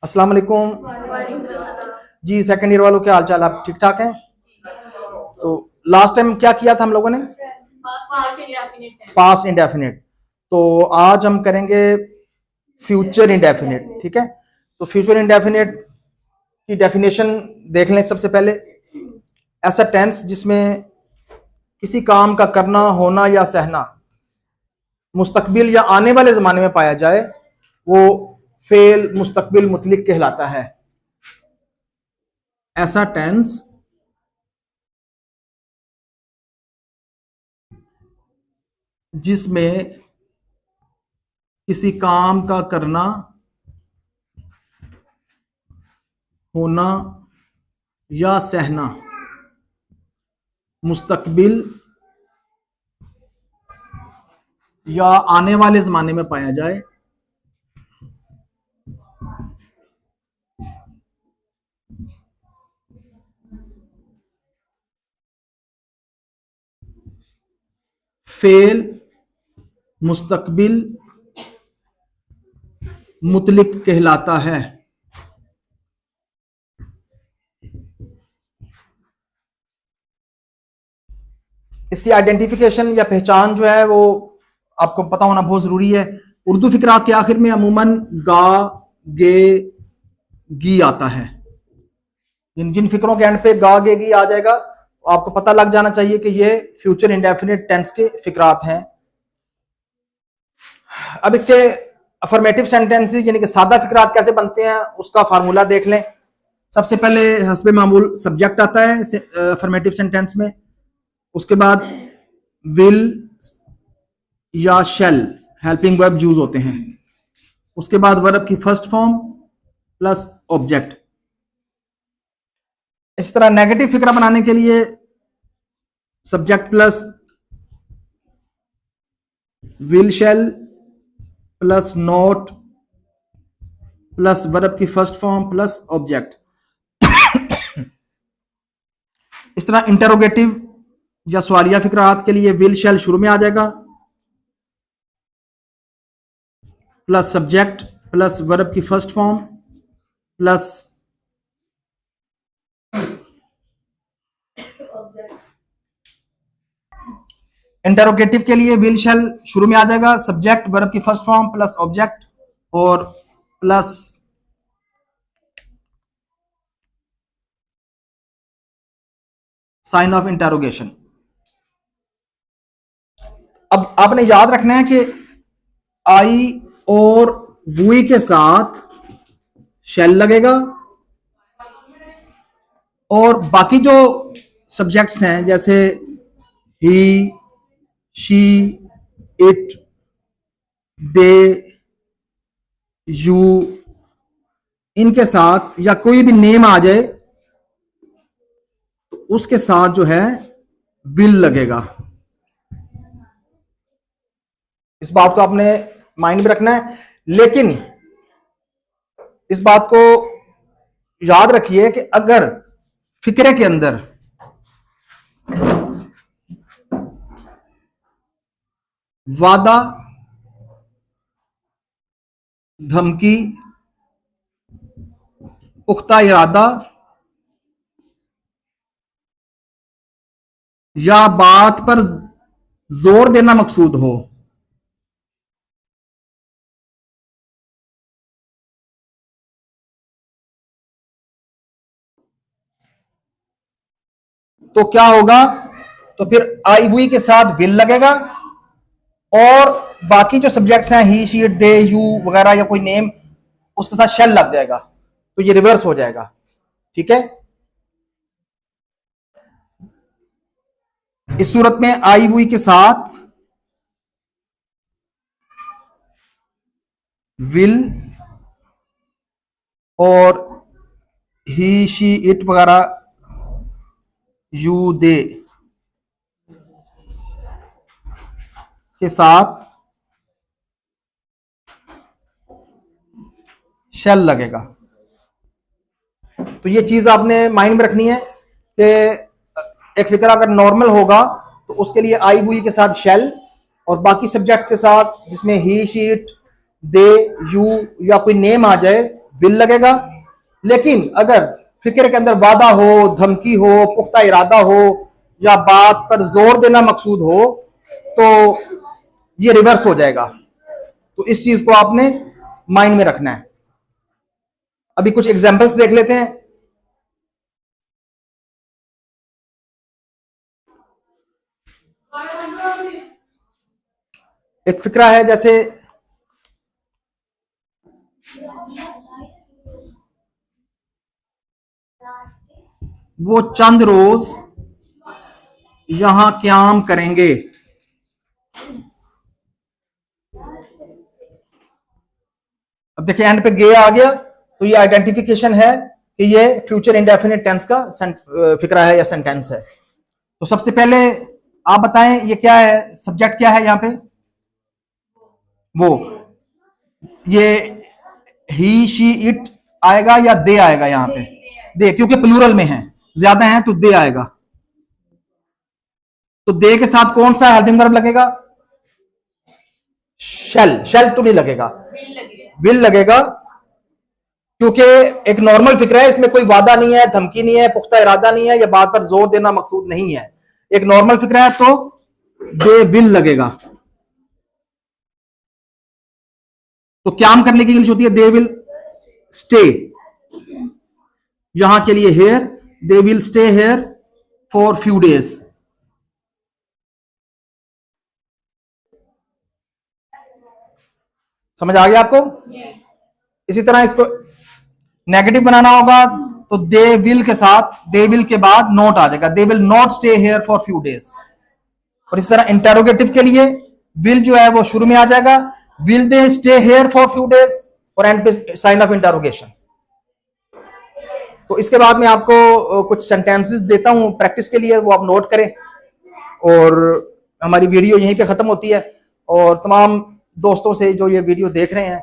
अस्सलाम वालेकुम जी। Second year वालों, क्या हाल चाल? आप ठीक ठाक हैं? तो लास्ट टाइम क्या किया था हम लोगों ने? Past indefinite. तो आज हम करेंगे फ्यूचर इंडेफिनिट। ठीक है, तो फ्यूचर इंडेफिनिट की डेफिनेशन देख लें। सबसे पहले, ऐसा टेंस जिसमें किसी काम का करना, होना या सहना मुस्तकबिल या आने वाले जमाने में पाया जाए, वो फेल मुस्तकबिल मुतलिक कहलाता है। ऐसा टेंस जिसमें किसी काम का करना, होना या सहना मुस्तकबिल या आने वाले जमाने में पाया जाए, फेल मुस्तकबिल मुतलिक कहलाता है। इसकी आइडेंटिफिकेशन या पहचान जो है वो आपको पता होना बहुत जरूरी है। उर्दू फिकरात के आखिर में अमूमन गा, गे, गी आता है। जिन फिक्रों के एंड पे गा, गे, गी आ जाएगा, आपको पता लग जाना चाहिए कि ये फ्यूचर इंडेफिनिट टेंस के फिकरात हैं। अब इसके अफर्मेटिव सेंटेंसेस यानी कि सादा फिकरात कैसे बनते हैं उसका फार्मूला देख लें। सबसे पहले हस्बे मामूल सब्जेक्ट आता है अफर्मेटिव सेंटेंस में। उसके बाद विल या शेल हेल्पिंग वर्ब यूज होते हैं। उसके बाद वर्ब की फर्स्ट फॉर्म प्लस ऑब्जेक्ट। इस तरह नेगेटिव फिक्रा बनाने के लिए subject plus will shell plus note plus verb की फर्स्ट फॉर्म प्लस ऑब्जेक्ट। इस तरह इंटरोगेटिव या सवालिया फिक्रात के लिए विल शेल शुरू में आ जाएगा, प्लस सब्जेक्ट प्लस वर्ब की फर्स्ट फॉर्म प्लस इंटरोगेटिव के लिए विल शेल शुरू में आ जाएगा, सब्जेक्ट वर्ब की फर्स्ट फॉर्म प्लस ऑब्जेक्ट और प्लस साइन ऑफ इंटरोगेशन। अब आपने याद रखना है कि आई और वी के साथ शेल लगेगा और बाकी जो सब्जेक्ट्स हैं जैसे ही, शी, इट, दे, यू, इनके साथ या कोई भी नेम आ जाए तो उसके साथ जो है विल लगेगा। इस बात को आपने माइंड में रखना है। लेकिन इस बात को याद रखिए कि अगर फिक्रे के अंदर वादा, धमकी, पुख्ता इरादा या बात पर जोर देना मकसूद हो तो क्या होगा? तो फिर आई वी के साथ विल लगेगा और बाकी जो सब्जेक्ट्स हैं ही, शी, इट, दे, यू वगैरह या कोई नेम, उसके साथ शेल लग जाएगा। तो ये रिवर्स हो जाएगा। ठीक है, इस सूरत में आई वी के साथ विल और ही, शी, इट वगैरह, यू, दे के साथ शेल लगेगा। तो ये चीज आपने माइंड में रखनी है कि एक फिक्रा अगर नॉर्मल होगा तो उसके लिए आई वी के साथ शेल और बाकी सब्जेक्ट्स के साथ जिसमें ही, शी, इट, दे, यू या कोई नेम आ जाए विल लगेगा। लेकिन अगर फिक्र के अंदर वादा हो, धमकी हो, पुख्ता इरादा हो या बात पर जोर देना मकसूद हो तो ये रिवर्स हो जाएगा। तो इस चीज को आपने माइंड में रखना है। अभी कुछ एग्जांपल्स देख लेते हैं। एक फिक्रा है जैसे वो चंद रोज यहां क्याम करेंगे। अब देखिए एंड पे गे आ गया तो ये आइडेंटिफिकेशन है कि ये फ्यूचर इंडेफिनिट टेंस का फिक्रा है या सेंटेंस है। तो सबसे पहले आप बताएं ये क्या है, सब्जेक्ट क्या है यहां पे? वो, ये ही शी इट आएगा या दे आएगा? यहां पे दे, क्योंकि प्लूरल में है, ज्यादा है तो दे आएगा। तो दे के साथ कौन सा हेल्पिंग वर्ब लगेगा? शेल। शेल तो नहीं लगेगा, विल लगेगा, क्योंकि एक नॉर्मल फिक्र है, इसमें कोई वादा नहीं है, धमकी नहीं है, पुख्ता इरादा नहीं है, या बात पर जोर देना मकसूद नहीं है। एक नॉर्मल फिक्र है तो दे विल लगेगा। तो क्याम करने की इंग्लिश होती है दे विल स्टे। यहां के लिए here, they will stay here for few days. समझ आ गया आपको? इसी तरह इसको नेगेटिव बनाना होगा तो दे विल के साथ, दे विल के बाद नॉट आ जाएगा, they will not stay here for few days. और इस तरह इंटेरोगेटिव के लिए विल जो है वो शुरू में आ जाएगा, will they stay here for few days, और एंड पे साइन ऑफ इंटेरोगेशन। तो इसके बाद मैं आपको कुछ सेंटेंसेस देता हूं प्रैक्टिस के लिए, वो आप नोट करें। और हमारी वीडियो यहीं पे खत्म होती है। और तमाम दोस्तों से जो ये वीडियो देख रहे हैं